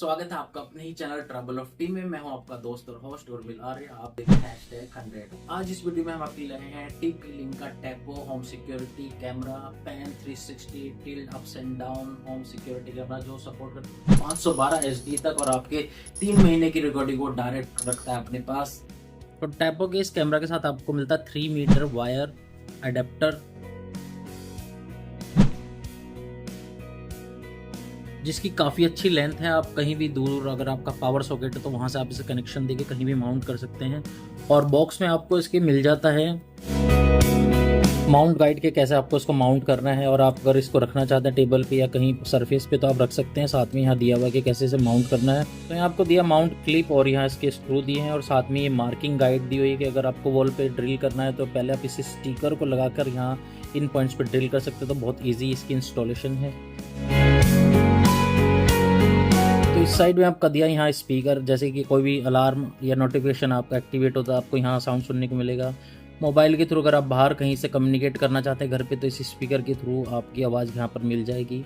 स्वागत है आपका अपने ही चैनल ट्रैवल ऑफ टी में। मैं हूं आपका दोस्त और होस्ट और मिल आर्य। आप देख रहे हैं #100। आज इस वीडियो में हम आपके लिए हैं टीपी लिंक का Tapo home security camera pan 360 tilt ups and down home security camera जो सपोर्ट करता है 512 HD तक और आपके 3 महीने की रिकॉर्डिंग को डायरेक्ट रखता है अपने पास। तो टैपो के इस कैमरा के साथ आपको मिलता है 3 मीटर वायर अडेप्टर, जिसकी काफ़ी अच्छी लेंथ है। आप कहीं भी दूर अगर आपका पावर सॉकेट है तो वहाँ से आप इसे कनेक्शन देके कहीं भी माउंट कर सकते हैं। और बॉक्स में आपको इसके मिल जाता है माउंट गाइड के कैसे आपको इसको माउंट करना है। और आप अगर इसको रखना चाहते हैं टेबल पे या कहीं सरफेस पे तो आप रख सकते हैं। साथ में यहाँ दिया हुआ है कि कैसे इसे माउंट करना है। तो यहाँ आपको दिया माउंट क्लिप और यहाँ इसके स्क्रू दिए हैं और साथ में ये मार्किंग गाइड दी हुई है कि अगर आपको वॉल पे ड्रिल करना है तो पहले आप इस स्टिकर को लगाकर यहाँ इन पॉइंट्स पे ड्रिल कर सकते हैं। तो बहुत ईजी इसकी इंस्टॉलेशन है। तो इस साइड में आपका दिया यहाँ स्पीकर, जैसे कि कोई भी अलार्म या नोटिफिकेशन आपका एक्टिवेट होता है आपको यहाँ साउंड सुनने को मिलेगा। मोबाइल के थ्रू अगर आप बाहर कहीं से कम्युनिकेट करना चाहते हैं घर पे तो इस स्पीकर के थ्रू आपकी आवाज़ यहाँ पर मिल जाएगी।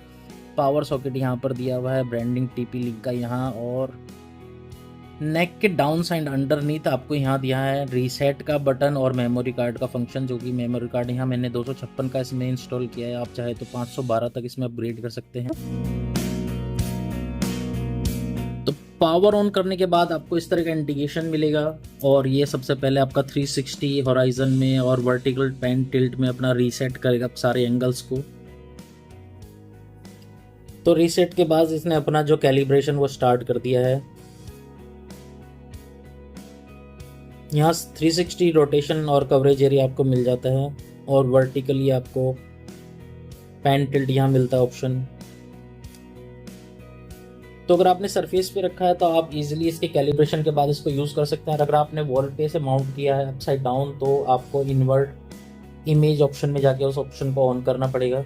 पावर सॉकेट यहाँ पर दिया हुआ है, ब्रांडिंग टीपी लिंक का यहाँ। और नेक के डाउन साइड अंडरनीथ आपको यहाँ दिया है रीसेट का बटन और मेमोरी कार्ड का फंक्शन, जो कि मेमोरी कार्ड यहाँ मैंने 256 का इसमें इंस्टॉल किया है। आप चाहे तो 512 तक इसमें अपग्रेड कर सकते हैं। तो पावर ऑन करने के बाद आपको इस तरह का इंडिकेशन मिलेगा और ये सबसे पहले आपका 360 हॉराइजन में और वर्टिकल पैन टिल्ट में अपना रीसेट करेगा सारे एंगल्स को। तो रीसेट के बाद इसने अपना जो कैलिब्रेशन वो स्टार्ट कर दिया है। यहाँ 360 रोटेशन और कवरेज एरिया आपको मिल जाता है और वर्टिकली आपको पैन टिल्ट यहाँ मिलता है ऑप्शन। तो अगर आपने सरफेस पे रखा है तो आप इजीली इसके कैलिब्रेशन के बाद इसको यूज़ कर सकते हैं। अगर आपने वॉल पे से माउंट किया है अपसाइड डाउन तो आपको इन्वर्ट इमेज ऑप्शन में जाके उस ऑप्शन को ऑन करना पड़ेगा।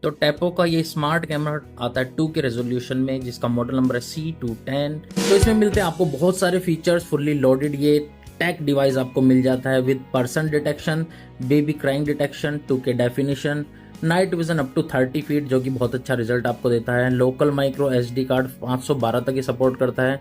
तो टैपो का ये स्मार्ट कैमरा आता है 2K रेजोल्यूशन में, जिसका मॉडल नंबर है C210। तो इसमें मिलते हैं आपको बहुत सारे फीचर्स फुल्ली लोडेड। ये टैग डिवाइस आपको मिल जाता है with person detection, baby crying detection, 2K definition, night vision up to 30 feet जो कि बहुत अच्छा रिजल्ट आपको देता है। लोकल माइक्रो SD कार्ड 512 तक ये सपोर्ट करता है।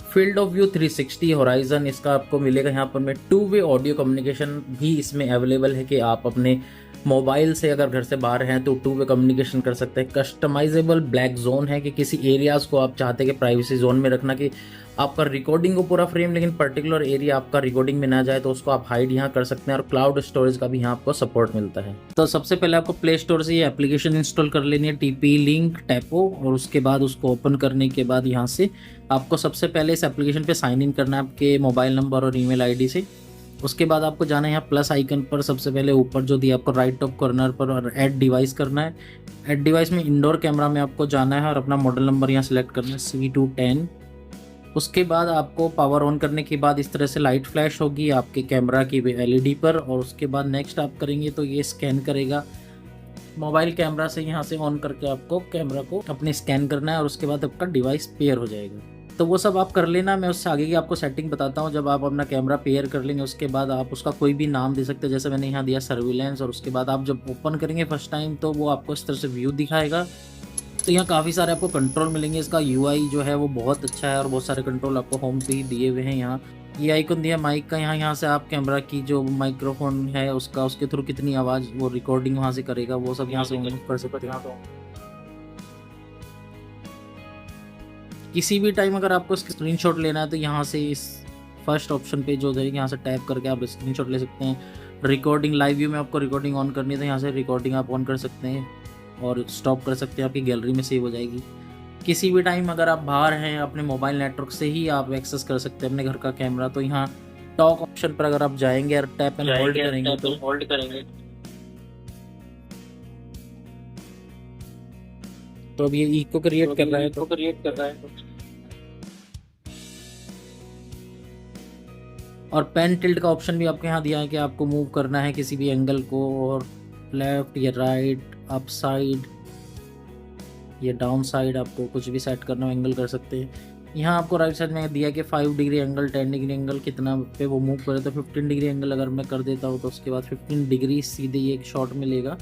फील्ड ऑफ व्यू 360 हॉराइजन इसका आपको मिलेगा यहाँ पर में। 2-वे ऑडियो कम्युनिकेशन भी इसमें अवेलेबल है कि आप अपने मोबाइल से अगर घर से बाहर हैं तो 2-वे कम्युनिकेशन कर सकते हैं। कस्टमाइजेबल ब्लैक जोन है कि किसी एरियाज़ को आप चाहते हैं कि प्राइवेसी जोन में रखना कि आपका रिकॉर्डिंग को पूरा फ्रेम लेकिन पर्टिकुलर एरिया आपका रिकॉर्डिंग में ना जाए तो उसको आप हाइड यहाँ कर सकते हैं। और क्लाउड स्टोरेज का भी यहाँ आपको सपोर्ट मिलता है। तो सबसे पहले आपको प्ले स्टोर से ये एप्लीकेशन इंस्टॉल कर लेनी है टीपी लिंक टैपो, और उसके बाद उसको ओपन करने के बाद यहाँ से आपको सबसे पहले इस एप्लीकेशन पे साइन इन करना है आपके मोबाइल नंबर और ईमेल आईडी से। उसके बाद आपको जाना है यहाँ प्लस आइकन पर, सबसे पहले ऊपर जो दिया आपको राइट टॉप कॉर्नर पर, और ऐड डिवाइस करना है। ऐड डिवाइस में इंडोर कैमरा में आपको जाना है और अपना मॉडल नंबर यहाँ सेलेक्ट करना है C210। उसके बाद आपको पावर ऑन करने के बाद इस तरह से लाइट फ्लैश होगी आपके कैमरा की LED पर। और उसके बाद नेक्स्ट आप करेंगे तो ये स्कैन करेगा मोबाइल कैमरा से। यहाँ से ऑन करके आपको कैमरा को अपने स्कैन करना है और उसके बाद आपका डिवाइस पेयर हो जाएगा। तो वो सब आप कर लेना। मैं उससे आगे की आपको सेटिंग बताता हूँ। जब आप अपना कैमरा पेयर कर लेंगे उसके बाद आप उसका कोई भी नाम दे सकते हैं, जैसे मैंने यहाँ दिया सर्विलेंस। और उसके बाद आप जब ओपन करेंगे फर्स्ट टाइम तो वो आपको इस तरह से व्यू दिखाएगा। तो यहाँ काफ़ी सारे आपको कंट्रोल मिलेंगे। इसका UI जो है वो बहुत अच्छा है और बहुत सारे कंट्रोल आपको होम पे ही दिए हुए हैं। यहाँ ये आइकन दिया माइक का, यहाँ से आप कैमरा की जो माइक्रोफोन है उसका, उसके थ्रू कितनी आवाज़ वो रिकॉर्डिंग वहाँ से करेगा वो सब यहाँ से कर सकते हैं। किसी भी टाइम अगर आपको स्क्रीनशॉट लेना है तो यहाँ से इस फर्स्ट ऑप्शन पे जो है यहाँ से टैप करके आप स्क्रीनशॉट ले सकते हैं। रिकॉर्डिंग लाइव व्यू में आपको रिकॉर्डिंग ऑन करनी है तो यहाँ से रिकॉर्डिंग आप ऑन कर सकते हैं और स्टॉप कर सकते हैं, आपकी गैलरी में सेव हो जाएगी। किसी भी टाइम अगर आप बाहर हैं अपने मोबाइल नेटवर्क से ही आप एक्सेस कर सकते हैं अपने घर का कैमरा। तो यहाँ टॉक ऑप्शन पर अगर आप जाएंगे और टैप एंड होल्ड करेंगे तो अब ये इको क्रिएट कर रहा है और पेन टिल्ट का ऑप्शन भी आपके यहाँ दिया है कि आपको मूव करना है किसी भी एंगल को, और लेफ्ट या राइट, अप साइड या डाउन साइड, आपको कुछ भी सेट करना हो एंगल कर सकते हैं। यहाँ आपको राइट साइड में दिया कि 5 डिग्री एंगल, 10 डिग्री एंगल कितना पे वो मूव करे। तो 15 डिग्री एंगल अगर मैं कर देता हूँ तो उसके बाद 15 डिग्री सीधे ये एक शॉट मिलेगा।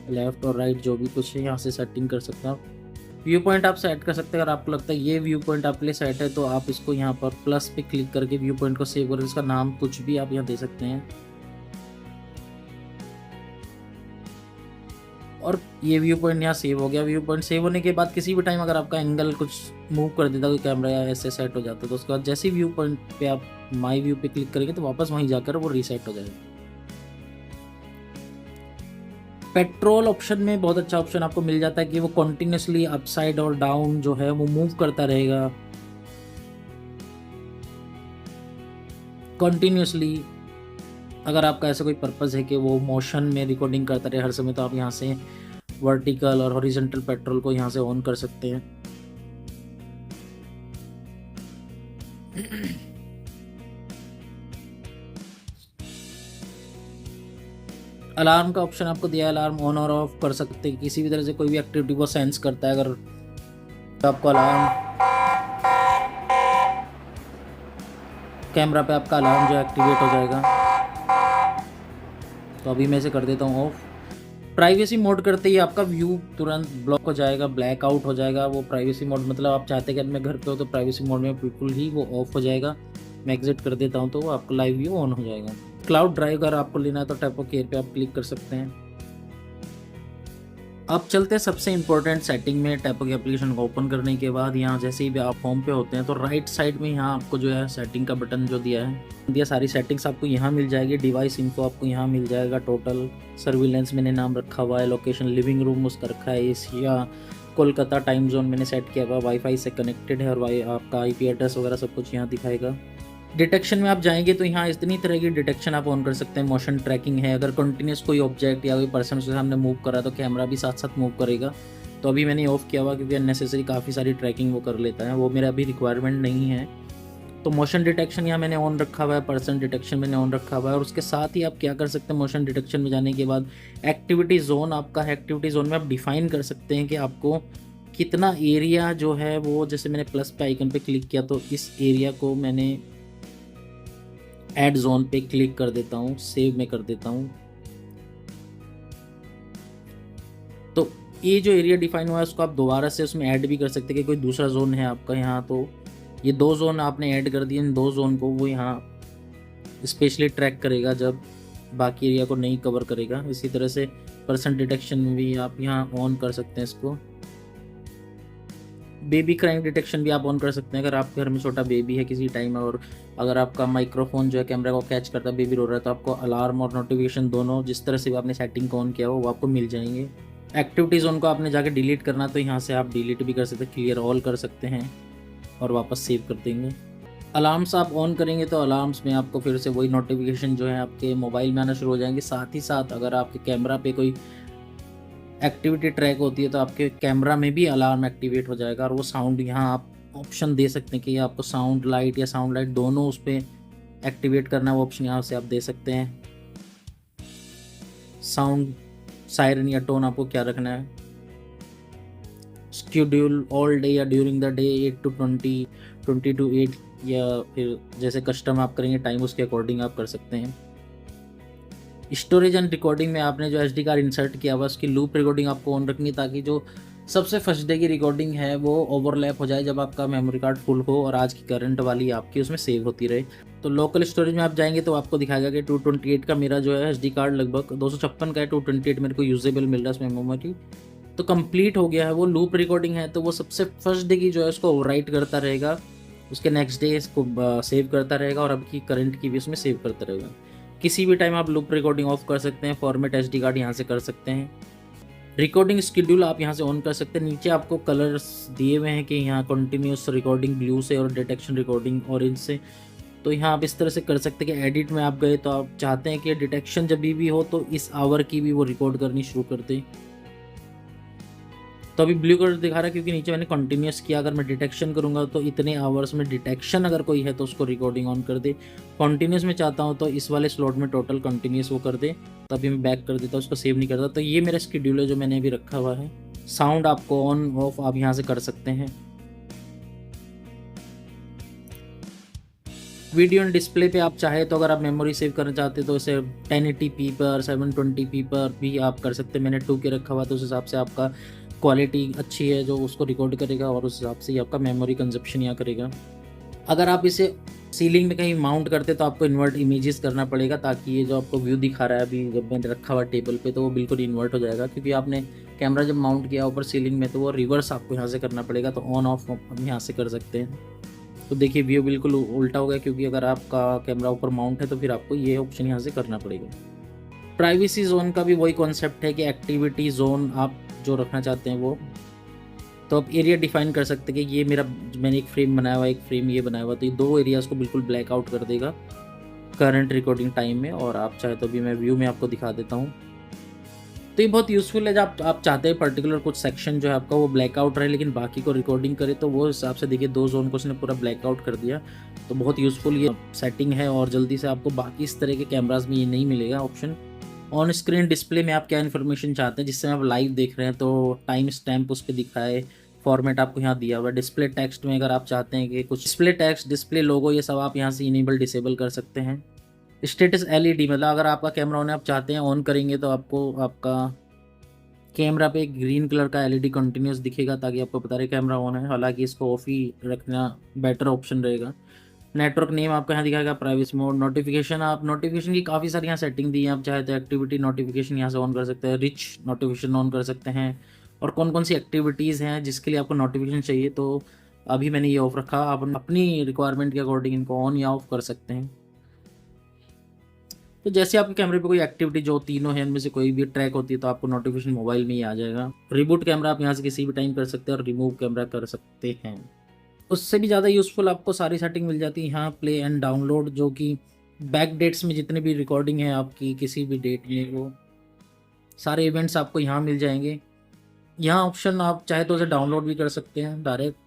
लेफ्ट और राइट जो भी कुछ है यहाँ से सेटिंग कर सकते हैं आप। व्यू पॉइंट आप सेट कर सकते हैं। अगर आपको लगता है ये व्यू पॉइंट आपके लिए सेट है तो आप इसको यहाँ पर प्लस पे क्लिक करके व्यू पॉइंट को सेव करके इसका नाम कुछ भी आप यहाँ दे सकते हैं। और ये व्यू पॉइंट यहाँ सेव हो गया। व्यू पॉइंट सेव होने के बाद किसी भी टाइम अगर आपका एंगल कुछ मूव कर देता कोई कैमरा या ऐसे सेट हो जाता है तो उसके बाद जैसे ही व्यू पॉइंट पे आप माई व्यू पे क्लिक करेंगे तो वापस वहीं जाकर वो रीसेट हो जाएगा। पेट्रोल ऑप्शन में बहुत अच्छा ऑप्शन आपको मिल जाता है कि वो कॉन्टिन्यूसली अपसाइड और डाउन जो है वो मूव करता रहेगा कॉन्टिन्यूसली। अगर आपका ऐसा कोई पर्पज़ है कि वो मोशन में रिकॉर्डिंग करता रहे हर समय तो आप यहाँ से वर्टिकल और हॉरिजॉन्टल पेट्रोल को यहाँ से ऑन कर सकते हैं। अलार्म का ऑप्शन आपको दिया है, अलार्म ऑन और ऑफ कर सकते हैं। किसी भी तरह से कोई भी एक्टिविटी को सेंस करता है अगर तो आपको अलार्म कैमरा पे आपका अलार्म जो एक्टिवेट हो जाएगा। तो अभी मैं इसे कर देता हूँ ऑफ। प्राइवेसी मोड करते ही आपका व्यू तुरंत ब्लॉक हो जाएगा, ब्लैक आउट हो जाएगा। वो प्राइवेसी मोड मतलब आप चाहते हैं कि मैं घर पे हो तो प्राइवेसी मोड में बिल्कुल ही वो ऑफ हो जाएगा। मैं एग्जिट कर देता हूँ तो वो आपका लाइव व्यू ऑन हो जाएगा। क्लाउड ड्राइव अगर आपको लेना है तो टैप ऑफ केयर पे आप क्लिक कर सकते हैं। अब चलते हैं सबसे इंपॉर्टेंट सेटिंग में। टैपो की एप्लीकेशन को ओपन करने के बाद यहाँ जैसे ही भी आप होम पे होते हैं तो राइट साइड में यहाँ आपको जो है सेटिंग का बटन जो दिया सारी सेटिंग्स आपको यहाँ मिल जाएगी। डिवाइस इन्फो आपको यहाँ मिल जाएगा। टोटल सर्विलेंस मैंने नाम रखा हुआ है। लोकेशन लिविंग रूम उसका रखा है एशिया कोलकाता। टाइम जोन मैंने सेट किया हुआ, वाईफाई से कनेक्टेड है और आपका IP एड्रेस वगैरह सब कुछ यहाँ दिखाएगा। डिटेक्शन में आप जाएंगे तो यहाँ इतनी तरह की डिटेक्शन आप ऑन कर सकते हैं। मोशन ट्रैकिंग है, अगर कंटिन्यूस कोई ऑब्जेक्ट या कोई पर्सन उसके सामने मूव कर रहा है तो कैमरा भी साथ साथ मूव करेगा। तो अभी मैंने ऑफ किया हुआ क्योंकि अननेसेसरी काफ़ी सारी ट्रैकिंग वो कर लेता है, वो मेरा अभी रिक्वायरमेंट नहीं है। तो मोशन डिटेक्शन यहाँ मैंने ऑन रखा हुआ है, पर्सन डिटेक्शन मैंने ऑन रखा हुआ है। और उसके साथ ही आप क्या कर सकते हैं, मोशन डिटेक्शन में जाने के बाद एक्टिविटी जोन आपका है। एक्टिविटी जोन में आप डिफाइन कर सकते हैं कि आपको कितना एरिया जो है वो, जैसे मैंने प्लस पे आइकन पे क्लिक किया तो इस एरिया को मैंने ऐड जोन पे क्लिक कर देता हूँ, सेव में कर देता हूँ। तो ये जो एरिया डिफाइन हुआ है उसको आप दोबारा से उसमें ऐड भी कर सकते हैं कि कोई दूसरा जोन है आपका यहाँ। तो ये 2 जोन आपने ऐड कर दिए, इन 2 जोन को वो यहाँ स्पेशली ट्रैक करेगा जब बाकी एरिया को नहीं कवर करेगा। इसी तरह से पर्सन डिटेक्शन में भी आप यहाँ ऑन कर सकते हैं इसको। बेबी क्राइम डिटेक्शन भी आप ऑन कर सकते हैं। अगर आपके घर में छोटा बेबी है किसी टाइम और अगर आपका माइक्रोफोन जो है कैमरा को कैच करता है, बेबी रो रहा है, तो आपको अलार्म और नोटिफिकेशन दोनों जिस तरह से भी आपने सेटिंग को ऑन किया हो वो आपको मिल जाएंगे। एक्टिविटी जोन को आपने जाके डिलीट करना तो यहाँ से आप डिलीट भी कर सकते हैं, क्लियर ऑल कर सकते हैं और वापस सेव कर देंगे। अलार्म्स आप ऑन करेंगे तो अलार्म्स में आपको फिर से वही नोटिफिकेशन जो है आपके मोबाइल में आना शुरू हो जाएंगे। साथ ही साथ अगर आपके कैमरा पे कोई एक्टिविटी ट्रैक होती है तो आपके कैमरा में भी अलार्म एक्टिवेट हो जाएगा। और वो साउंड यहाँ आप ऑप्शन दे सकते हैं कि आपको साउंड लाइट या साउंड लाइट दोनों उस पर एक्टिवेट करना है, वो ऑप्शन यहाँ से आप दे सकते हैं। साउंड सायरन या टोन आपको क्या रखना है, शेड्यूल ऑल डे या during the day 8 to 20, 20 to 8 या फिर जैसे कस्टम आप करेंगे टाइम उसके अकॉर्डिंग आप कर सकते हैं। स्टोरेज एंड रिकॉर्डिंग में आपने जो SD कार्ड इंसर्ट किया हुआ उसकी लूप रिकॉर्डिंग आपको ऑन रखनी ताकि जो सबसे फर्स्ट डे की रिकॉर्डिंग है वो ओवरलैप हो जाए जब आपका मेमोरी कार्ड फुल हो और आज की करंट वाली आपकी उसमें सेव होती रहे। तो लोकल स्टोरेज में आप जाएंगे तो आपको दिखाएगा कि 228 का मेरा जो है SD कार्ड लगभग 256 का है, 228 मेरे को यूजेबल मिल रहा है उसमें मेमोरी। तो कंप्लीट हो गया है, वो लूप रिकॉर्डिंग है तो वो सबसे फर्स्ट डे की जो है उसको ओवरराइट करता रहेगा, उसके नेक्स्ट डे इसको सेव करता रहेगा और अब की करंट की भी उसमें सेव करता रहेगा। किसी भी टाइम आप लूप रिकॉर्डिंग ऑफ कर सकते हैं, फॉर्मेट SD कार्ड यहाँ से कर सकते हैं। रिकॉर्डिंग शेड्यूल आप यहाँ से ऑन कर सकते हैं। नीचे आपको कलर्स दिए हुए हैं कि यहाँ कंटिन्यूस रिकॉर्डिंग ब्लू से और डिटेक्शन रिकॉर्डिंग ऑरेंज से। तो यहाँ आप इस तरह से कर सकते हैं कि एडिट में आप गए तो आप चाहते हैं कि डिटेक्शन जब भी हो तो इस आवर की भी वो रिकॉर्ड करनी शुरू कर दे। तो अभी ब्लू कलर दिखा रहा है क्योंकि नीचे मैंने कंटिन्यूस किया। अगर मैं डिटेक्शन करूंगा तो इतने आवर्स में डिटेक्शन अगर कोई है तो उसको रिकॉर्डिंग ऑन कर दे। कंटिन्यूस में चाहता हूं तो इस वाले स्लॉट में टोटल कंटिन्यूस वो कर दे। तो अभी मैं बैक कर देता हूँ, उसको सेव नहीं करता। तो ये मेरा शेड्यूल है जो मैंने अभी रखा हुआ है। साउंड आपको ऑन ऑफ आप यहाँ से कर सकते हैं। वीडियो एंड डिस्प्ले पे आप चाहे तो अगर आप मेमोरी सेव करना चाहते हैं तो इसे 1080p पर 720p पर भी आप कर सकते हैं। मैंने 2K रखा हुआ तो उस हिसाब से आपका क्वालिटी अच्छी है जो उसको रिकॉर्ड करेगा और उस हिसाब से ही आपका मेमोरी कंजप्शन यहाँ करेगा। अगर आप इसे सीलिंग में कहीं माउंट करते तो आपको इन्वर्ट इमेजेस करना पड़ेगा, ताकि ये जो आपको व्यू दिखा रहा है अभी जब मैंने रखा हुआ टेबल पे, तो वो बिल्कुल इन्वर्ट हो जाएगा, क्योंकि आपने कैमरा जब माउंट किया ऊपर सीलिंग में तो वो रिवर्स आपको यहाँ से करना पड़ेगा। तो ऑन ऑफ हम यहाँ से कर सकते हैं। तो देखिए व्यू बिल्कुल उल्टा हो गया, क्योंकि अगर आपका कैमरा ऊपर माउंट है तो फिर आपको ये ऑप्शन यहाँ से करना पड़ेगा। प्राइवेसी जोन का भी वही कॉन्सेप्ट है कि एक्टिविटी जोन आप जो रखना चाहते हैं वो, तो आप एरिया डिफाइन कर सकते हैं कि ये मेरा, मैंने एक फ्रेम बनाया हुआ, एक फ्रेम ये बनाया हुआ, तो ये 2 एरियाज़ को बिल्कुल ब्लैक आउट कर देगा करंट रिकॉर्डिंग टाइम में। और आप चाहे तो भी मैं व्यू में आपको दिखा देता हूँ। तो ये बहुत यूज़फुल है जब आप चाहते हैं पर्टिकुलर कुछ सेक्शन जो है आपका वो ब्लैक आउट रहे लेकिन बाकी को रिकॉर्डिंग करे, तो वो हिसाब से देखिए 2 जोन को उसने पूरा ब्लैक आउट कर दिया। तो बहुत यूज़फुल ये सेटिंग है और जल्दी से आपको बाकी इस तरह के कैमराज में ये नहीं मिलेगा ऑप्शन। ऑन स्क्रीन डिस्प्ले में आप क्या इन्फॉर्मेशन चाहते हैं, जिससे आप लाइव देख रहे हैं तो टाइम स्टैम्प उस पर दिखाए, फॉर्मेट आपको यहाँ दिया हुआ है। डिस्प्ले टेक्स्ट में अगर आप चाहते हैं कि कुछ डिस्प्ले टेक्स्ट, डिस्प्ले लोगो, ये सब आप यहाँ से इनेबल डिसेबल कर सकते हैं। स्टेटस एलईडी, मतलब अगर आपका कैमरा ऑन है, आप चाहते हैं ऑन करेंगे तो आपको आपका कैमरा पे ग्रीन कलर का एलईडी कंटिन्यूस दिखेगा, ताकि आपको पता रहे कैमरा ऑन है। हालांकि इसको ऑफ ही रखना बेटर ऑप्शन रहेगा। नेटवर्क नेम आपको यहाँ दिखाएगा, प्राइवेसी मोड, नोटिफिकेशन, आप नोटिफिकेशन की काफ़ी सारी यहाँ सेटिंग दी है। आप चाहे तो एक्टिविटी नोटिफिकेशन यहाँ से ऑन कर सकते हैं, रिच नोटिफिकेशन ऑन कर सकते हैं, और कौन कौन सी एक्टिविटीज़ हैं जिसके लिए आपको नोटिफिकेशन चाहिए तो अभी मैंने ये ऑफ रखा। आप अपनी रिक्वायरमेंट के अकॉर्डिंग इनको ऑन या ऑफ कर सकते हैं। तो जैसे आपके कैमरे पे कोई एक्टिविटी जो तीनों है इनमें से कोई भी ट्रैक होती है तो आपको नोटिफिकेशन मोबाइल में ही आ जाएगा। रिबूट कैमरा आप यहाँ से किसी भी टाइम कर सकते हैं और रिमूव कैमरा कर सकते हैं। उससे भी ज़्यादा यूज़फुल आपको सारी सेटिंग मिल जाती है यहाँ प्ले एंड डाउनलोड, जो कि बैक डेट्स में जितने भी रिकॉर्डिंग है आपकी किसी भी डेट में, वो सारे इवेंट्स आपको यहाँ मिल जाएंगे। यहाँ ऑप्शन आप चाहे तो उसे डाउनलोड भी कर सकते हैं डायरेक्ट।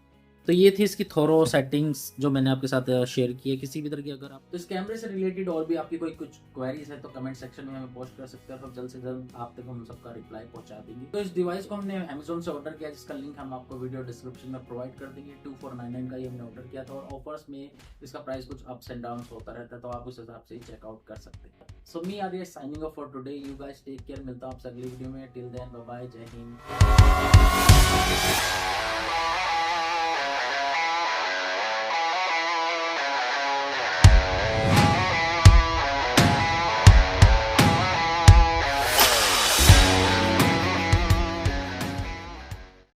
तो ये थी इसकी थोरो सेटिंग्स जो मैंने आपके साथ शेयर की है। किसी भी तरह की अगर आप तो इस कैमरे से रिलेटेड और भी आपकी कोई कुछ क्वेरीज है तो कमेंट सेक्शन में हमें पोस्ट कर सकते हैं, तो जल्द से जल्द आप तक हम सबका रिप्लाई पहुंचा देंगे। तो इस डिवाइस को हमने अमेजोन से ऑर्डर किया, जिसका लिंक हम आपको वीडियो डिस्क्रिप्शन में प्रोवाइड कर देंगे। 2499 का ये हमने ऑर्डर किया था, और ऑफर्स में इसका प्राइस कुछ अप्स एंड डाउन होता रहता है, तो आप उस हिसाब से ही चेकआउट कर सकते हैं। So me are signing off for today. You guys take care, मिलता हूं आपसे अगली वीडियो में। टिल देन बाय बाय, जय हिंद।